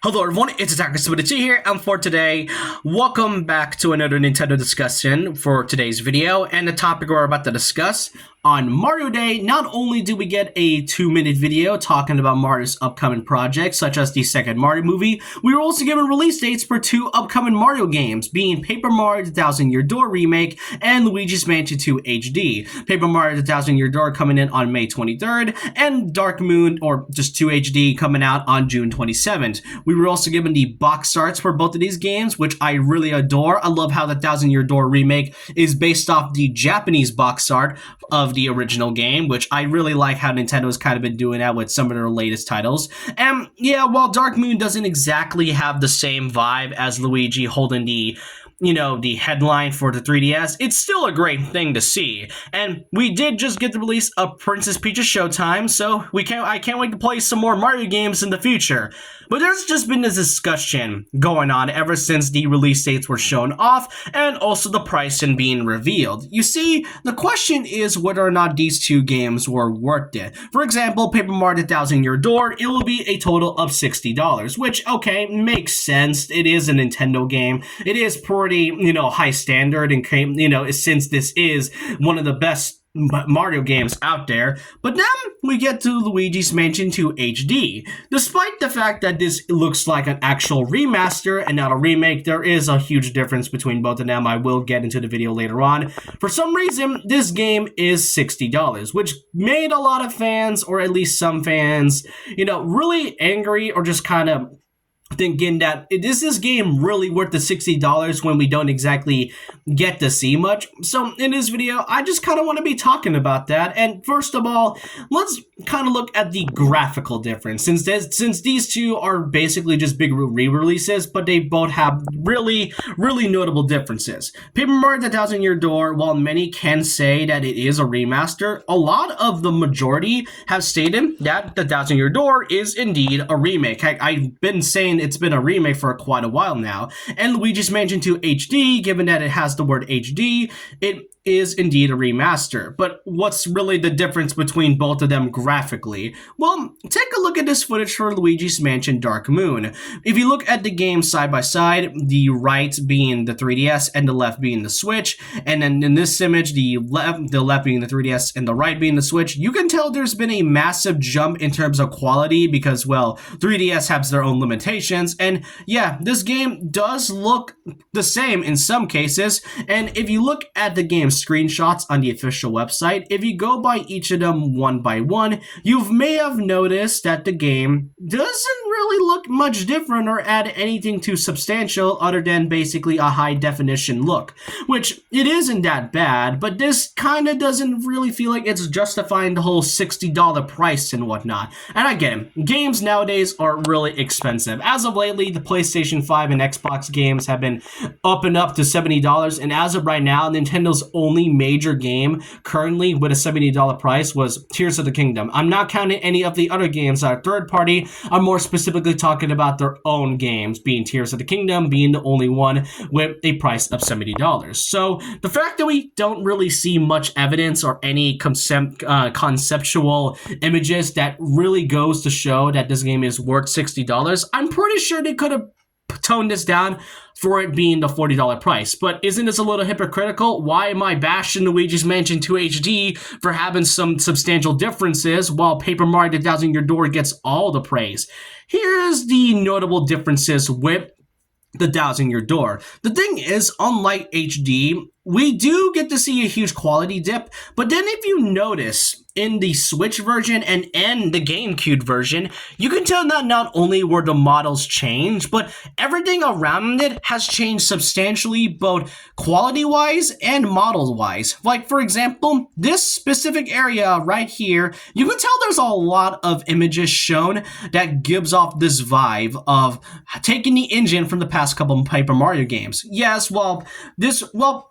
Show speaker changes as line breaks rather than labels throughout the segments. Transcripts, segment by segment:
Hello everyone, it's Attacker72 here, and for today, welcome back to another Nintendo discussion for today's video, and the topic we're about to discuss. On Mario Day, not only do we get a 2-minute video talking about Mario's upcoming projects, such as the second Mario movie, we were also given release dates for 2 upcoming Mario games, being Paper Mario The Thousand Year Door Remake and Luigi's Mansion 2 HD. Paper Mario The Thousand Year Door coming in on May 23rd, and Dark Moon, or just 2 HD, coming out on June 27th. We were also given the box arts for both of these games, which I really adore. I love how the Thousand Year Door Remake is based off the Japanese box art of the original game, which I really like how Nintendo's kind of been doing that with some of their latest titles. And yeah, while Dark Moon doesn't exactly have the same vibe as Luigi holding the headline for the 3DS, it's still a great thing to see. And we did just get the release of Princess Peach's Showtime, so I can't wait to play some more Mario games in the future. But there's just been this discussion going on ever since the release dates were shown off, and also the pricing being revealed. You see, the question is whether or not these two games were worth it. For example, Paper Mario The Thousand Year Door, it will be a total of $60, which, okay, makes sense. It is a Nintendo game. It is pretty, high standard, and since this is one of the best Mario games out there. But then we get to Luigi's Mansion 2 HD. Despite the fact that this looks like an actual remaster and not a remake, there is a huge difference between both of them. I will get into the video later on. For some reason, this game is $60, which made a lot of fans, or at least some fans, really angry, or just kind of thinking that is this game really worth the $60 when we don't exactly get to see much. So in this video, I just kind of want to be talking about that. And first of all, let's kind of look at the graphical difference, since these two are basically just big re-releases, but they both have really notable differences. Paper Mario The Thousand Year Door, while many can say that it is a remaster, a lot of the majority have stated that The Thousand Year Door is indeed a remake. I've been saying it's been a remake for quite a while now. And Luigi's Mansion 2 HD, given that it has the word HD, it is indeed a remaster. But what's really the difference between both of them graphically? Well, take a look at this footage for Luigi's Mansion Dark Moon. If you look at the game side by side, the right being the 3DS and the left being the Switch, and then in this image, the left being the 3DS and the right being the Switch, you can tell there's been a massive jump in terms of quality because, well, 3DS has their own limitations, and yeah, this game does look the same in some cases. And if you look at the game's screenshots on the official website, if you go by each of them one by one, you may have noticed that the game doesn't really look much different or add anything too substantial other than basically a high definition look, which it isn't that bad, but this kind of doesn't really feel like it's justifying the whole $60 price and whatnot. And I get it, games nowadays are really expensive. As of lately, the PlayStation 5 and Xbox games have been up and up to $70, and as of right now, Nintendo's only major game currently with a $70 price was Tears of the Kingdom. I'm not counting any of the other games that are third party. I'm more specifically talking about their own games, being Tears of the Kingdom being the only one with a price of $70. So the fact that we don't really see much evidence or any conceptual images that really goes to show that this game is worth $60, I'm pretty sure they could have toned this down for it being the $40 price. But isn't this a little hypocritical? Why am I bashing Luigi's Mansion 2 HD for having some substantial differences while Paper Mario The Thousand Year Door gets all the praise? Here's the notable differences with The Thousand Year Door. The thing is, unlike HD, we do get to see a huge quality dip, but then if you notice in the Switch version and the GameCube version, you can tell that not only were the models changed, but everything around it has changed substantially, both quality-wise and model-wise. Like, for example, this specific area right here, you can tell there's a lot of images shown that gives off this vibe of taking the engine from the past couple of Paper Mario games. Yes,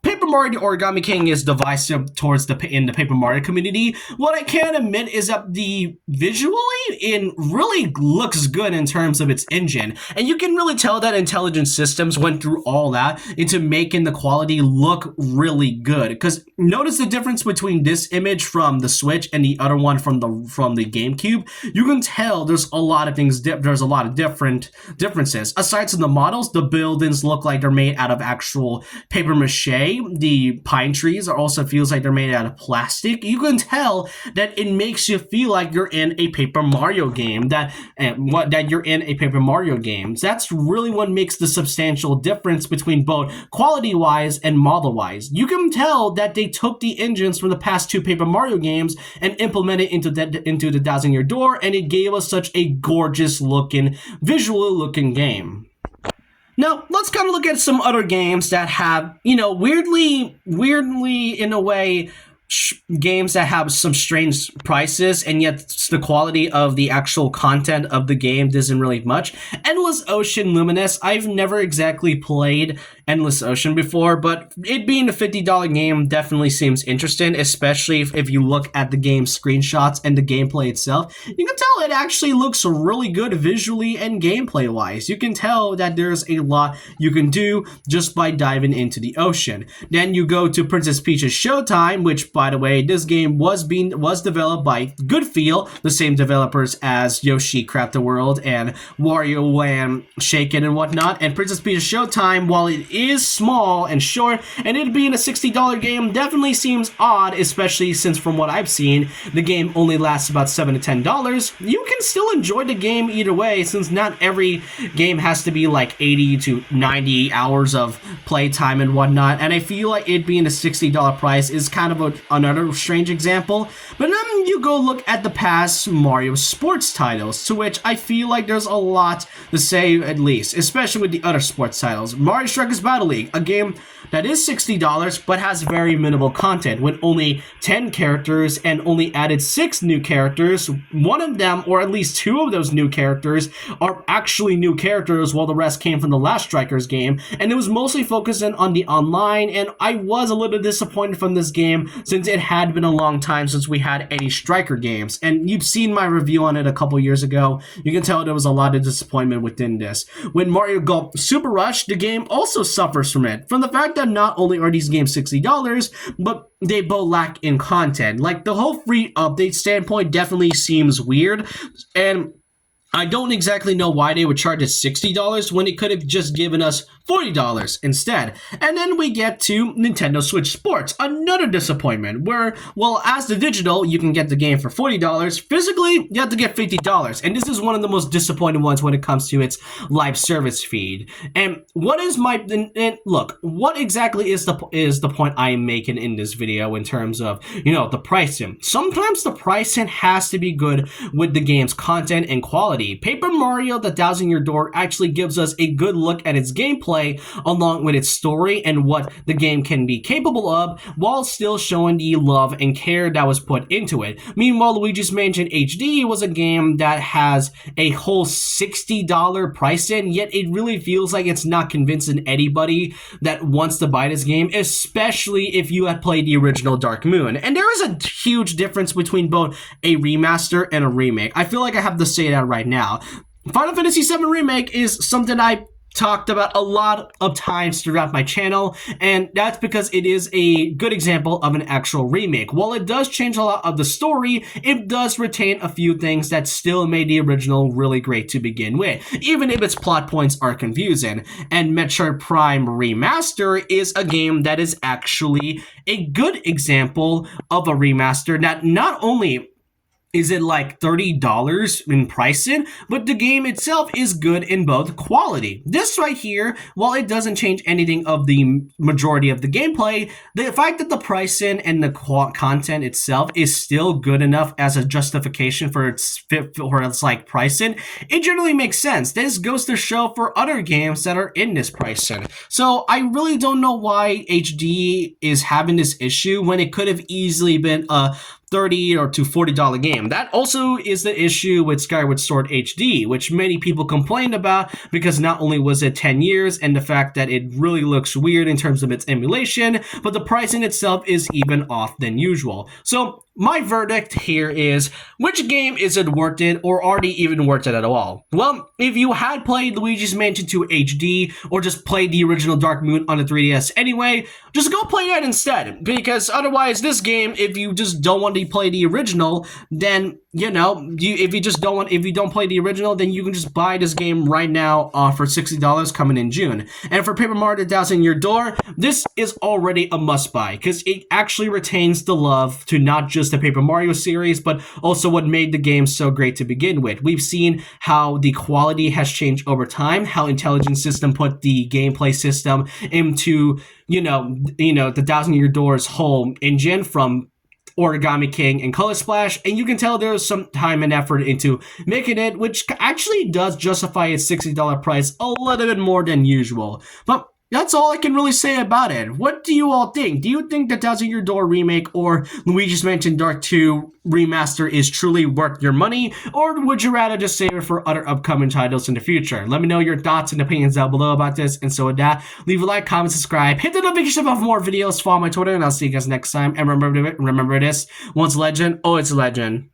Paper Paper Mario the Origami King is divisive towards in the Paper Mario community. What I can admit is that the visually it really looks good in terms of its engine, and you can really tell that Intelligent Systems went through all that into making the quality look really good. Because notice the difference between this image from the Switch and the other one from the GameCube. You can tell there's a lot of things. There's a lot of differences. Aside from the models, the buildings look like they're made out of actual paper mache. The pine trees also feels like they're made out of plastic. You can tell that it makes you feel like you're in a Paper Mario game. That you're in a Paper Mario game. That's really what makes the substantial difference between both quality-wise and model-wise. You can tell that they took the engines from the past two Paper Mario games and implemented into the Thousand Year Door, and it gave us such a gorgeous looking, visual looking game. Now, let's kind of look at some other games that have, weirdly in a way, games that have some strange prices, and yet the quality of the actual content of the game isn't really much. Endless Ocean Luminous, I've never exactly played Endless Ocean before, but it being a $50 game definitely seems interesting, especially if you look at the game's screenshots and the gameplay itself. You can tell it actually looks really good visually and gameplay wise. You can tell that there's a lot you can do just by diving into the ocean. Then you go to Princess Peach's Showtime, which, by the way, this game was developed by Goodfeel, the same developers as Yoshi Craft the World and Wario Land Shaken and whatnot. And Princess Peach's Showtime, while it is small and short, and it being a $60 game definitely seems odd, especially since from what I've seen, the game only lasts about $7 to $10. You can still enjoy the game either way, since not every game has to be like 80 to 90 hours of playtime and whatnot, and I feel like it being a $60 price is kind of another strange example. But then you go look at the past Mario sports titles, to which I feel like there's a lot to say, at least, especially with the other sports titles. Mario Strikers Battle League, a game that is $60 but has very minimal content, with only 10 characters and only added 6 new characters. One of them, or at least 2 of those new characters, are actually new characters, while the rest came from the last Strikers game, and it was mostly focusing on the online, and I was a little disappointed from this game since it had been a long time since we had any Striker games, and you've seen my review on it a couple years ago. You can tell there was a lot of disappointment within this. When Mario Golf Super Rush, the game also suffers from it, from the fact that not only are these games $60, but they both lack in content. Like, the whole free update standpoint definitely seems weird, and I don't exactly know why they would charge us $60 when it could have just given us $40 instead. And then we get to Nintendo Switch Sports, another disappointment, where, well, as the digital, you can get the game for $40. Physically, you have to get $50. And this is one of the most disappointing ones when it comes to its live service feed. And what is look, what exactly is the point I am making in this video in terms of, the pricing? Sometimes the pricing has to be good with the game's content and quality. Paper Mario: The Thousand Year Door actually gives us a good look at its gameplay along with its story and what the game can be capable of, while still showing the love and care that was put into it. Meanwhile, Luigi's Mansion HD was a game that has a whole $60 price in, yet it really feels like it's not convincing anybody that wants to buy this game, especially if you had played the original Dark Moon. And there is a huge difference between both a remaster and a remake. I feel like I have to say that right now. Final Fantasy VII Remake is something I talked about a lot of times throughout my channel, and that's because it is a good example of an actual remake. While it does change a lot of the story, it does retain a few things that still made the original really great to begin with, even if its plot points are confusing. And Metroid Prime Remaster is a game that is actually a good example of a remaster that not only is it like $30 in pricing, but the game itself is good in both quality. This right here, while it doesn't change anything of the majority of the gameplay, the fact that the pricing and the content itself is still good enough as a justification for its like pricing, it generally makes sense. This goes to show for other games that are in this pricing. So I really don't know why HD is having this issue when it could have easily been a $30 or to $40 game. That also is the issue with Skyward Sword HD, which many people complained about because not only was it 10 years and the fact that it really looks weird in terms of its emulation, but the pricing itself is even off than usual. So my verdict here is, which game is it worth it, or are they even worth it at all? Well, if you had played Luigi's Mansion 2 HD, or just played the original Dark Moon on the 3DS anyway, just go play that instead, because otherwise this game, if you just don't want to play the original, then, you know, if you don't play the original, then you can just buy this game right now for $60 coming in June. And for Paper Mario 1000 Year Door, this is already a must-buy, because it actually retains the love to not just the Paper Mario series, but also what made the game so great to begin with. We've seen how the quality has changed over time, how Intelligent System put the gameplay system into, you know, the Thousand Year Door's whole engine from Origami King and Color Splash, and you can tell there's some time and effort into making it, which actually does justify its $60 price a little bit more than usual. But that's all I can really say about it. What do you all think? Do you think the Thousand Year Door remake or Luigi's Mansion Dark 2 remaster is truly worth your money, or would you rather just save it for other upcoming titles in the future? Let me know your thoughts and opinions down below about this, and so with that, leave a like, comment, subscribe, hit the notification bell for more videos, follow my Twitter, and I'll see you guys next time. And remember this, once a legend, always a legend.